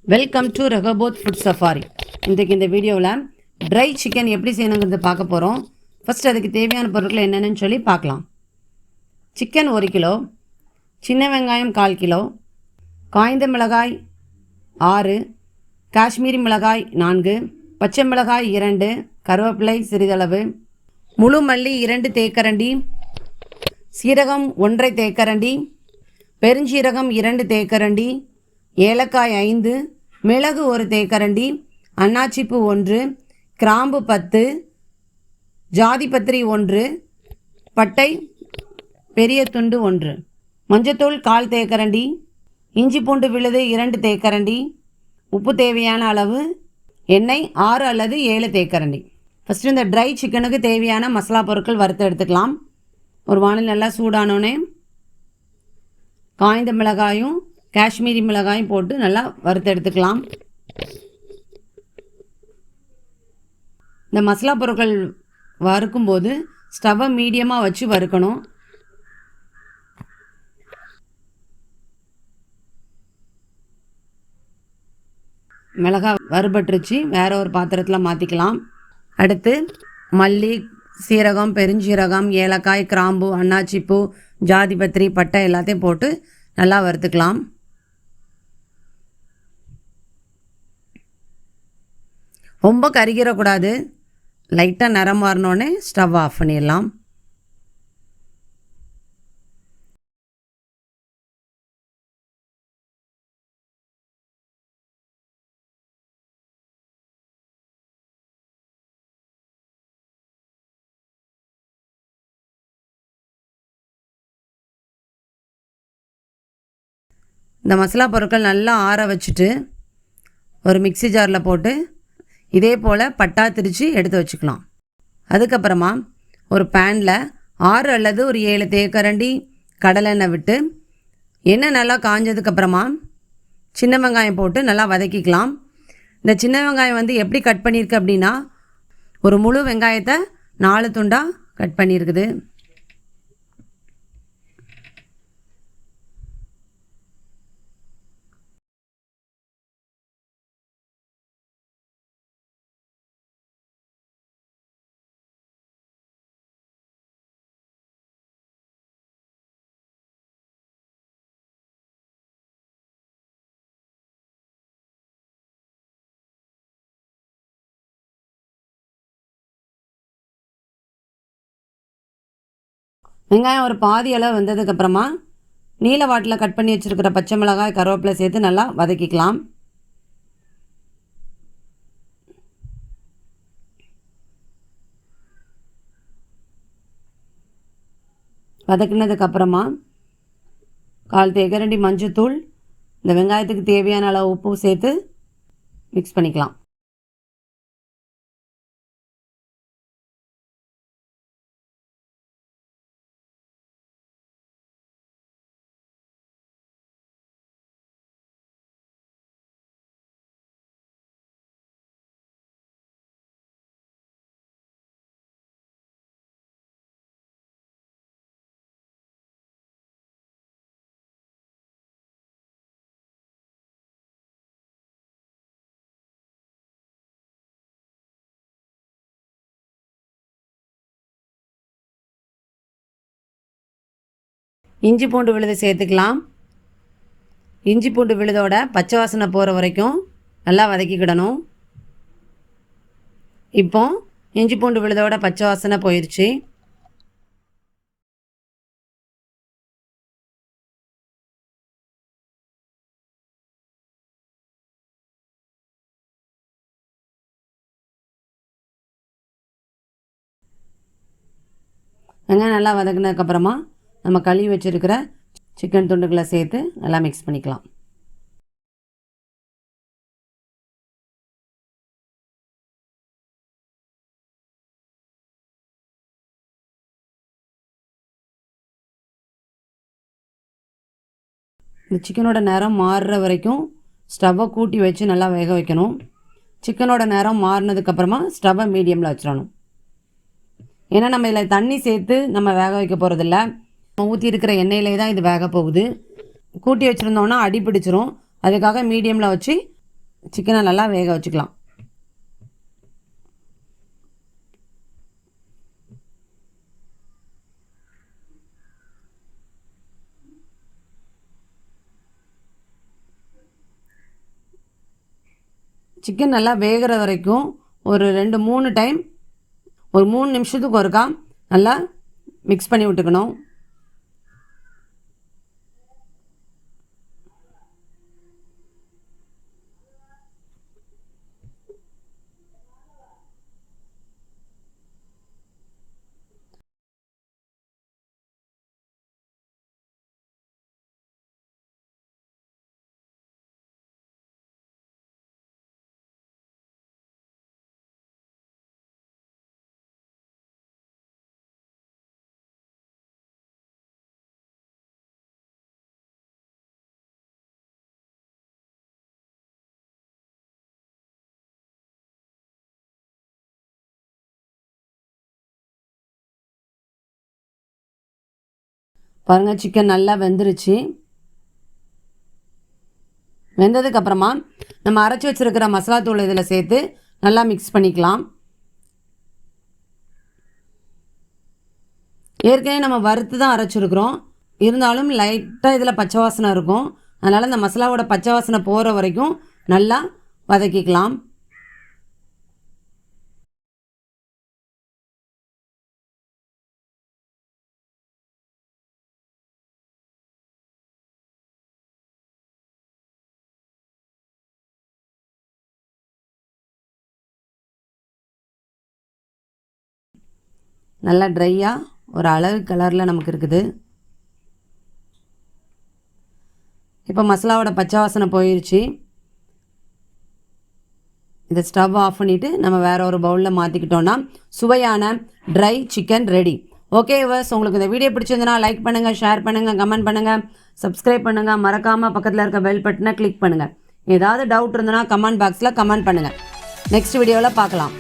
Welcome to Rehoboth food safari. இன்றைக்கு இந்த வீடியோவில் ட்ரை சிக்கன் எப்படி செய்யணுங்கிறத பார்க்க போகிறோம். ஃபஸ்ட் அதுக்கு தேவையான பொருட்கள் என்னென்னு சொல்லி பார்க்கலாம். சிக்கன் 1 கிலோ, சின்ன வெங்காயம் 1/4 கிலோ, காய்ந்த மிளகாய் 6, காஷ்மீரி மிளகாய் 4, பச்சை மிளகாய் 2, கருவேப்பிலை சிறிதளவு, முழு மல்லி 2 தேக்கரண்டி, சீரகம் 1 தேக்கரண்டி, பெருஞ்சீரகம் 2 தேக்கரண்டி, ஏலக்காய் 5, மிளகு 1 தேக்கரண்டி, அன்னாச்சிப்பூ 1, கிராம்பு 10, ஜாதிபத்திரி 1, பட்டை பெரிய துண்டு 1, மஞ்சத்தூள் 1/4 தேக்கரண்டி, இஞ்சி பூண்டு விழுது 2 தேக்கரண்டி, உப்பு தேவையான அளவு, எண்ணெய் 6 அல்லது 7 தேக்கரண்டி. ஃபஸ்ட்டு இந்த ட்ரை சிக்கனுக்கு தேவையான மசாலா பொருட்கள் வறுத்து எடுத்துக்கலாம். ஒரு வானல் நல்லா சூடானோடனே காய்ந்த மிளகாயும் காஷ்மீரி மிளகாயும் போட்டு நல்லா வறுத்து எடுத்துக்கலாம். இந்த மசாலா பொருட்கள் வறுக்கும்போது ஸ்டவ்வை மீடியமாக வச்சு வறுக்கணும். மிளகாய் வறுபட்டுருச்சு, வேற ஒரு பாத்திரத்தில் மாற்றிக்கலாம். அடுத்து மல்லி, சீரகம், பெருஞ்சீரகம், ஏலக்காய், கிராம்பு, அன்னாச்சிப்பூ, ஜாதிபத்திரி, பட்டை எல்லாத்தையும் போட்டு நல்லா வறுத்துக்கலாம். ரொம்ப கருகிடக்கூடாது. லைட்டாக நிறம் மாறினோடனே ஸ்டவ் ஆஃப் பண்ணிடலாம். இந்த மசாலா பொருட்கள் நல்லா ஆற வச்சுட்டு ஒரு மிக்ஸி ஜாரில் போட்டு இதே போல் பட்டா திரித்து எடுத்து வச்சுக்கலாம். அதுக்கப்புறமா ஒரு பேனில் 6 அல்லது ஒரு 7 தேக்கரண்டி கடலெண்ணெய் விட்டு எண்ணெய் நல்லா காஞ்சதுக்கப்புறமா சின்ன வெங்காயம் போட்டு நல்லா வதக்கிக்கலாம். இந்த சின்ன வெங்காயம் எப்படி கட் பண்ணியிருக்கு அப்படின்னா, ஒரு முழு வெங்காயத்தை 4 துண்டாக கட் பண்ணியிருக்குது. வெங்காயம் ஒரு பாதி அளவு வந்ததுக்கப்புறமா நீல வாட்டில் கட் பண்ணி வச்சுருக்கிற பச்சை மிளகாய், கருவேப்பிலை சேர்த்து நல்லா வதக்கிக்கலாம். வதக்கினதுக்கப்புறமா 1/4 தேக்கரண்டி மஞ்சத்தூள், இந்த வெங்காயத்துக்கு தேவையான அளவு உப்பு சேர்த்து மிக்ஸ் பண்ணிக்கலாம். இஞ்சி பூண்டு விழுது சேர்த்துக்கலாம். இஞ்சி பூண்டு விழுதோட பச்சை வாசனை போகிற வரைக்கும் நல்லா வதக்கிக்கிடணும். இப்போ இஞ்சி பூண்டு விழுதோட பச்சை வாசனை போயிடுச்சு. வெங்காயம் நல்லா வதக்கினதுக்கப்புறமா நம்ம கழுவி வச்சுருக்கிற சிக்கன் துண்டுகளை சேர்த்து நல்லா மிக்ஸ் பண்ணிக்கலாம். இந்த சிக்கனோட நிறம் மாறுற வரைக்கும் ஸ்டவ்வை கூட்டி வச்சு நல்லா வேக வைக்கணும். சிக்கனோட நிறம் மாறினதுக்கப்புறமா ஸ்டவ்வை மீடியமில் வச்சிடணும். ஏன்னா நம்ம இதில் தண்ணி சேர்த்து நம்ம வேக வைக்க போகிறதில்ல. ஊற்றி இருக்கிற எண்ணெயிலே தான் இது வேக போகுது. கூட்டி வச்சுருந்தோன்னா அடி பிடிச்சிரும். அதுக்காக மீடியமில் வச்சு சிக்கனை நல்லா வேக வச்சுக்கலாம். சிக்கன் நல்லா வேகிற வரைக்கும் ஒரு 2-3 டைம், ஒரு 3 நிமிஷத்துக்கு ஒருக்கா நல்லா மிக்ஸ் பண்ணி விட்டுக்கணும். பாருங்கள், சிக்கன் நல்லா வெந்துருச்சு. வெந்ததுக்கப்புறமா நம்ம அரைச்சி வச்சுருக்கிற மசாலா தூள் இதில் சேர்த்து நல்லா மிக்ஸ் பண்ணிக்கலாம். ஏற்கனவே நம்ம வறுத்து தான் அரைச்சிருக்கிறோம், இருந்தாலும் லைட்டாக இதில் பச்சை வாசனை இருக்கும். அதனால் இந்த மசாலாவோட பச்சை வாசனை போகிற வரைக்கும் நல்லா வதக்கிக்கலாம். நல்லா ட்ரையாக ஒரு அழகு கலரில் நமக்கு இருக்குது. இப்போ மசாலாவோட பச்சை வாசனை போயிடுச்சு. இதை ஸ்டவ் ஆஃப் பண்ணிவிட்டு நம்ம வேறு ஒரு பவுலில் மாற்றிக்கிட்டோன்னா சுவையான try chicken ready. Okay viewers, உங்களுக்கு இந்த வீடியோ பிடிச்சிருந்தனா லைக் பண்ணுங்கள், ஷேர் பண்ணுங்கள், கமெண்ட் பண்ணுங்கள், சப்ஸ்கிரைப் பண்ணுங்கள். மறக்காமல் பக்கத்தில் இருக்க பெல் பட்டனை கிளிக் பண்ணுங்கள். ஏதாவது டவுட் இருந்தனா கமெண்ட் பாக்ஸில் கமெண்ட் பண்ணுங்கள். நெக்ஸ்ட் வீடியோவில் பார்க்கலாம்.